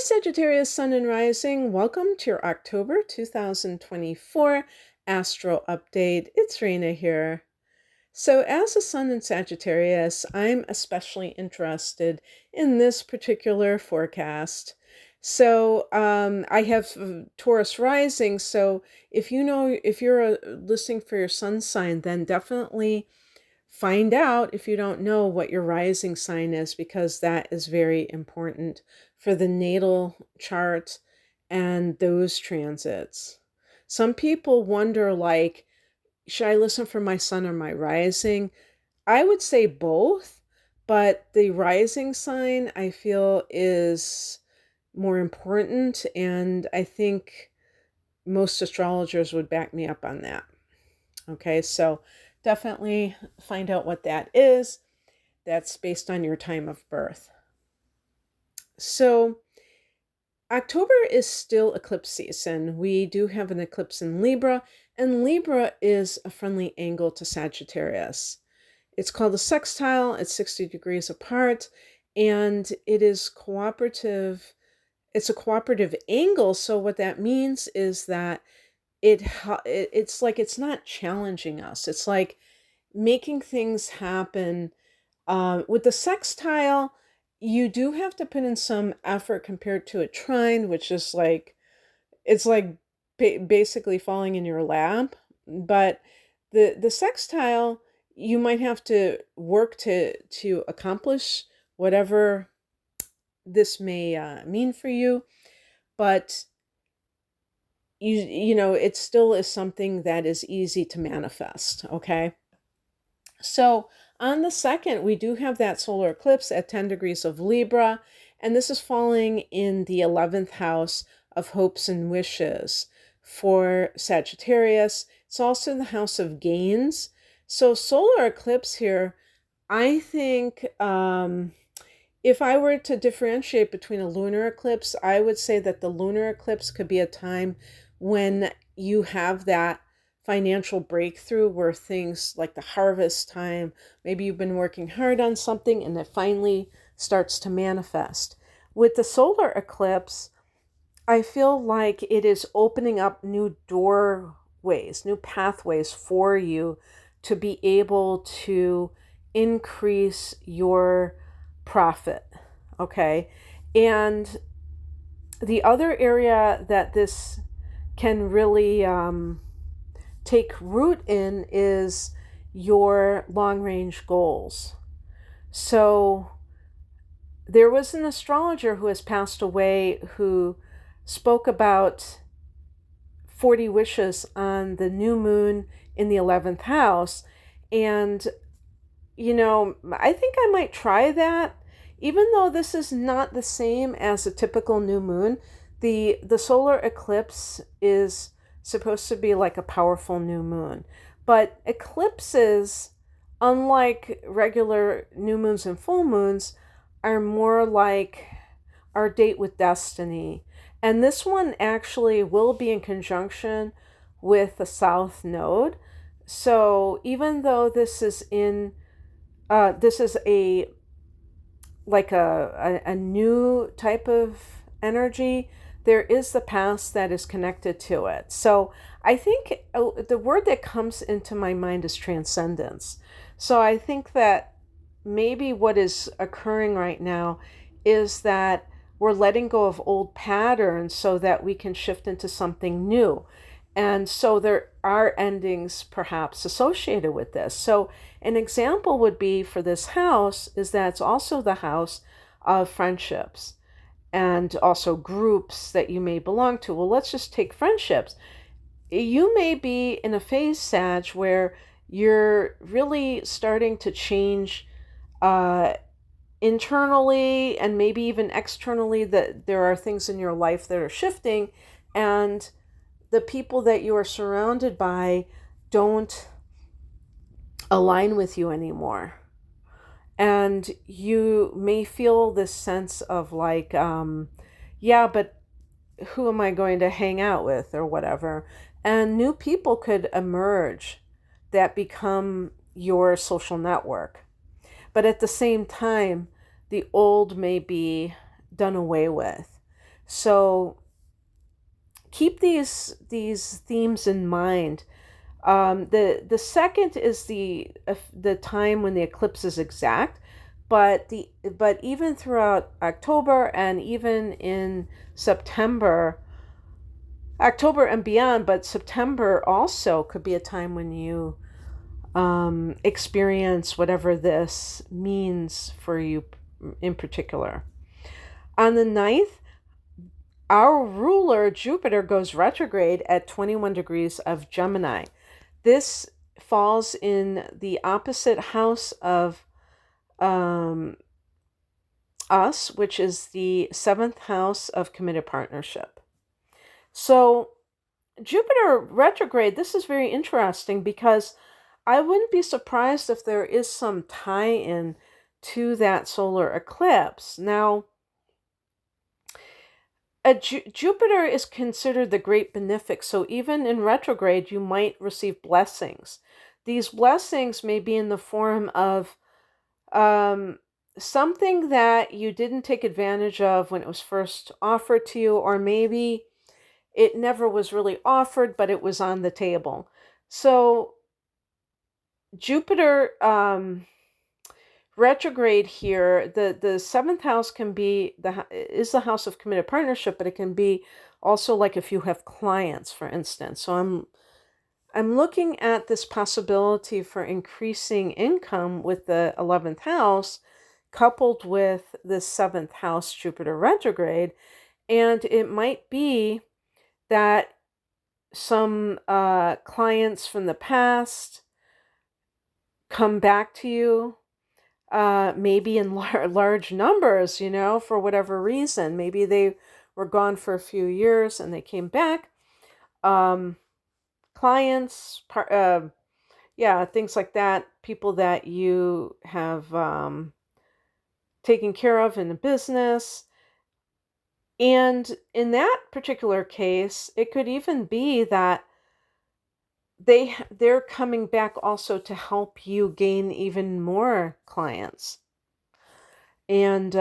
Sagittarius, Sun and Rising. Welcome to your October 2024 Astro Update. It's Raina here. So, as a Sun in Sagittarius, I'm especially interested in this particular forecast. So, I have Taurus rising. So, if you're listening for your sun sign, then definitely find out if you don't know what your rising sign is, because that is very important for the natal chart and those transits. Some people wonder, like, should I listen for my sun or my rising? I would say both, but the rising sign I feel is more important, and I think most astrologers would back me up on that. Okay, so definitely find out what that is. That's based on your time of birth. So October is still eclipse season. We do have an eclipse in Libra, and Libra is a friendly angle to Sagittarius. It's called a sextile. It's 60 degrees apart, and it is cooperative. It's a cooperative angle. So what that means is that it's like it's not challenging us. It's like making things happen. With the sextile, you do have to put in some effort compared to a trine, which is like it's like basically falling in your lap. But the sextile, you might have to work to accomplish whatever this may mean for you, but you know, it still is something that is easy to manifest. Okay, so on the 2nd, we do have that solar eclipse at 10 degrees of Libra, and this is falling in the 11th house of hopes and wishes for Sagittarius. It's also the house of gains. So solar eclipse here, I think if I were to differentiate between a lunar eclipse, I would say that the lunar eclipse could be a time when you have that financial breakthrough where things like the harvest time, maybe you've been working hard on something and it finally starts to manifest. With the solar eclipse, I feel like it is opening up new doorways, new pathways for you to be able to increase your profit. Okay. And the other area that this can really take root in is your long range goals. So there was an astrologer who has passed away who spoke about 40 wishes on the new moon in the 11th house. And, you know, I think I might try that. Even though this is not the same as a typical new moon, the solar eclipse is supposed to be like a powerful new moon. But eclipses, unlike regular new moons and full moons, are more like our date with destiny. And this one actually will be in conjunction with the South Node. So even though this is a like a new type of energy, there is the past that is connected to it. So I think the word that comes into my mind is transcendence. So I think that maybe what is occurring right now is that we're letting go of old patterns so that we can shift into something new. And so there are endings perhaps associated with this. So an example would be for this house is that it's also the house of friendships and also groups that you may belong to. Well, let's just take friendships. You may be in a phase, Sag, where you're really starting to change internally and maybe even externally, that there are things in your life that are shifting, and the people that you are surrounded by don't align with you anymore. And you may feel this sense of like, yeah, but who am I going to hang out with or whatever? And new people could emerge that become your social network. But at the same time, the old may be done away with. So keep these themes in mind. The second is the time when the eclipse is exact, but even throughout October and even in September, October and beyond, but September also could be a time when you experience whatever this means for you in particular. On the 9th, our ruler Jupiter goes retrograde at 21 degrees of Gemini. This falls in the opposite house of us, which is the 7th house of committed partnership. So Jupiter retrograde, this is very interesting because I wouldn't be surprised if there is some tie-in to that solar eclipse. Now, Jupiter is considered the great benefic, so even in retrograde, you might receive blessings. These blessings may be in the form of something that you didn't take advantage of when it was first offered to you, or maybe it never was really offered, but it was on the table. So Jupiter retrograde here, the 7th house can be is the house of committed partnership, but it can be also like if you have clients, for instance. So I'm looking at this possibility for increasing income with the 11th house coupled with the 7th house Jupiter retrograde, and it might be that some clients from the past come back to you, maybe in large numbers, for whatever reason. Maybe they were gone for a few years and they came back. Clients, things like that, people that you have taken care of in a business. And in that particular case, it could even be that they're coming back also to help you gain even more clients. And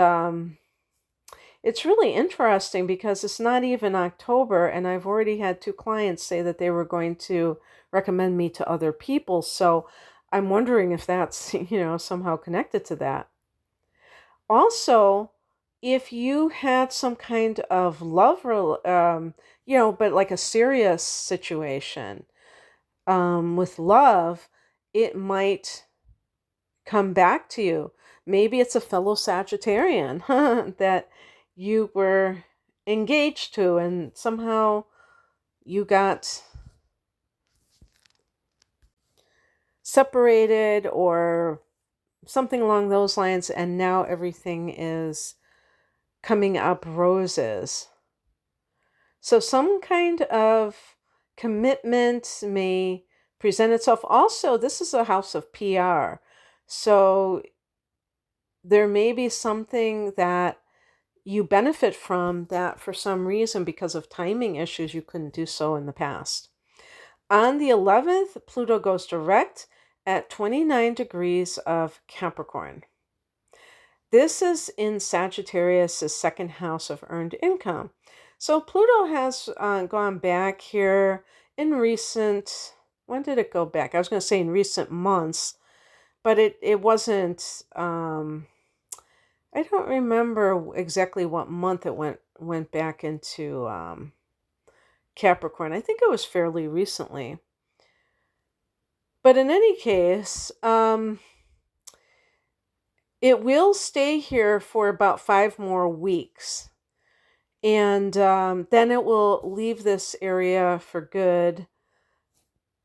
it's really interesting because it's not even October, and I've already had 2 clients say that they were going to recommend me to other people. So I'm wondering if that's, somehow connected to that. Also, if you had some kind of love, but like a serious situation with love, it might come back to you. Maybe it's a fellow Sagittarian that you were engaged to, and somehow you got separated or something along those lines, and now everything is coming up roses. So some kind of commitment may present itself. Also, this is a house of PR. So there may be something that you benefit from that for some reason, because of timing issues, you couldn't do so in the past. On the 11th, Pluto goes direct at 29 degrees of Capricorn. This is in Sagittarius' 2nd house of earned income. So Pluto has gone back here in recent, when did it go back? I was going to say in recent months, but it wasn't, I don't remember exactly what month it went back into Capricorn. I think it was fairly recently. But in any case, it will stay here for about 5 more weeks. And then it will leave this area for good,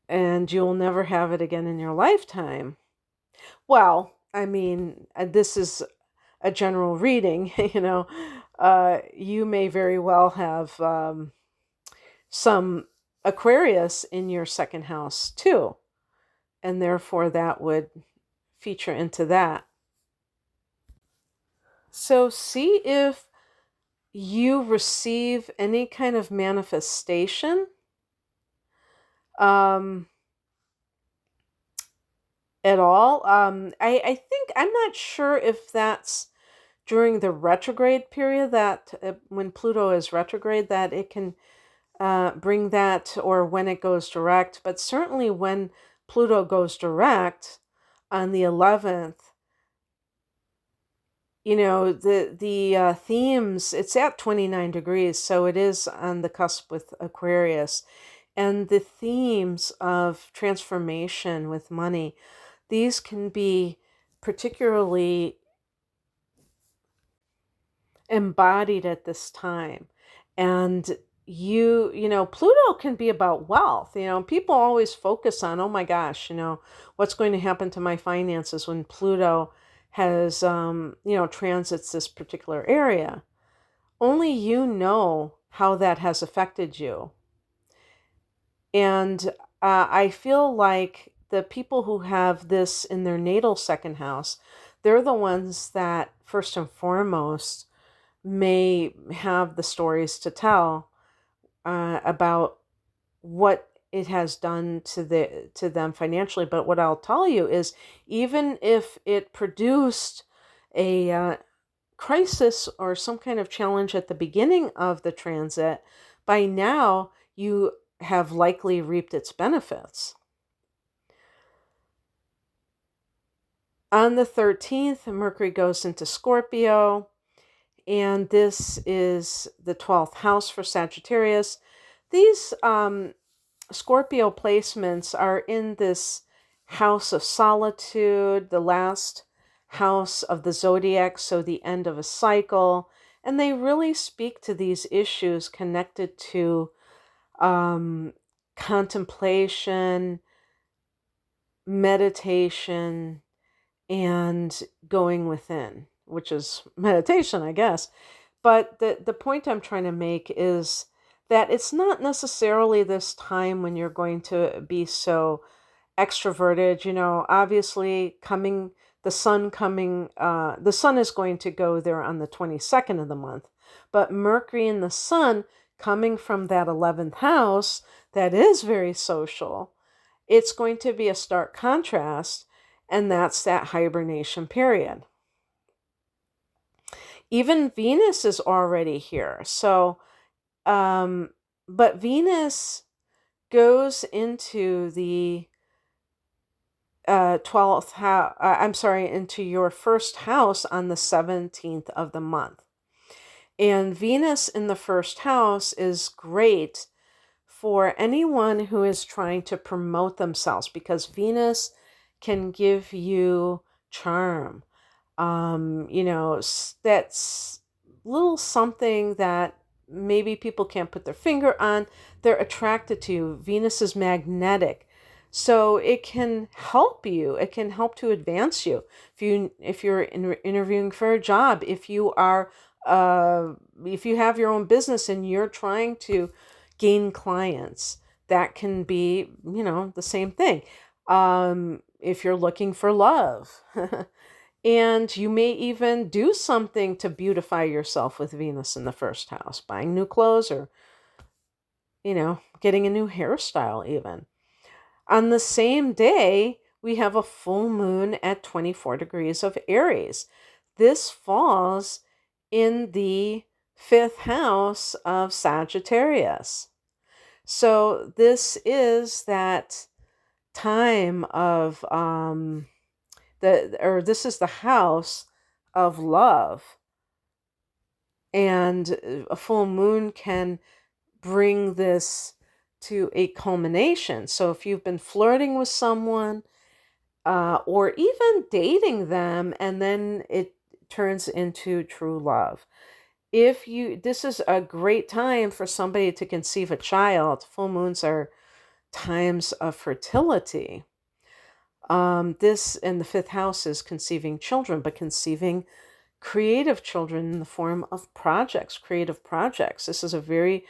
and you'll never have it again in your lifetime. Well, I mean, this is a general reading, you may very well have some Aquarius in your 2nd house too, and therefore that would feature into that. So see if you receive any kind of manifestation at all. I think, I'm not sure if that's during the retrograde period, that when Pluto is retrograde, that it can bring that, or when it goes direct. But certainly when Pluto goes direct on the 11th, the themes, it's at 29 degrees, so it is on the cusp with Aquarius. And the themes of transformation with money, these can be particularly embodied at this time. And Pluto can be about wealth. People always focus on, oh my gosh, what's going to happen to my finances when Pluto has, transits this particular area. Only you know how that has affected you. And I feel like the people who have this in their natal second house, they're the ones that first and foremost may have the stories to tell about what it has done to them financially. But what I'll tell you is, even if it produced a crisis or some kind of challenge at the beginning of the transit, by now you have likely reaped its benefits. On the 13th, Mercury goes into Scorpio, and this is the 12th house for Sagittarius. These Scorpio placements are in this house of solitude, the last house of the zodiac, so the end of a cycle. And they really speak to these issues connected to contemplation, meditation, and going within, which is meditation, I guess. But the point I'm trying to make is that it's not necessarily this time when you're going to be so extroverted. Obviously the sun is going to go there on the 22nd of the month, but Mercury and the sun coming from that 11th house, that is very social. It's going to be a stark contrast, and that's that hibernation period. Even Venus is already here. So, but Venus goes into the 12th house, into your first house on the 17th of the month. And Venus in the first house is great for anyone who is trying to promote themselves, because Venus can give you charm. That's little something that maybe people can't put their finger on. They're attracted to you. Venus is magnetic. So it can help you. It can help to advance you. If you're interviewing for a job, if you have your own business and you're trying to gain clients, that can be, the same thing. If you're looking for love, and you may even do something to beautify yourself with Venus in the first house, buying new clothes, or, getting a new hairstyle even. On the same day, we have a full moon at 24 degrees of Aries. This falls in the 5th house of Sagittarius. So this is that time of this is the house of love, and a full moon can bring this to a culmination. So if you've been flirting with someone, or even dating them, and then it turns into true love. This is a great time for somebody to conceive a child. Full moons are times of fertility. This in the 5th house is conceiving children, but conceiving creative children in the form of creative projects. This is a very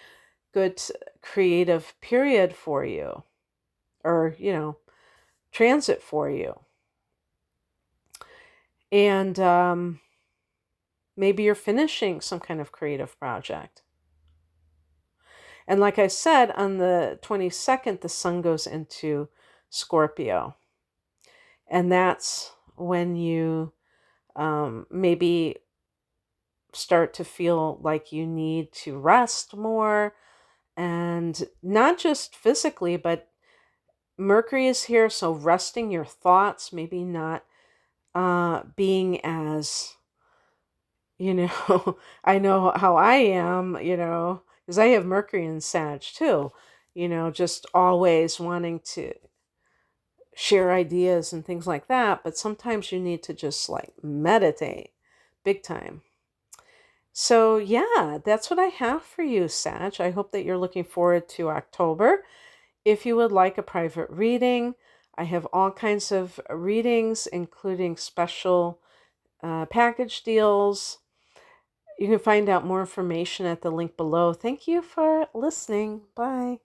good creative period for you, or, transit for you. And maybe you're finishing some kind of creative project. And like I said, on the 22nd, the sun goes into Scorpio. And that's when you maybe start to feel like you need to rest more, and not just physically, but Mercury is here, so resting your thoughts, maybe not being as, I know how I am, because I have Mercury in Sag too, just always wanting to share ideas and things like that. But sometimes you need to just like meditate big time. So, yeah, that's what I have for you, Sag. I hope that you're looking forward to October. If you would like a private reading, I have all kinds of readings, including special package deals. You can find out more information at the link below. Thank you for listening. Bye.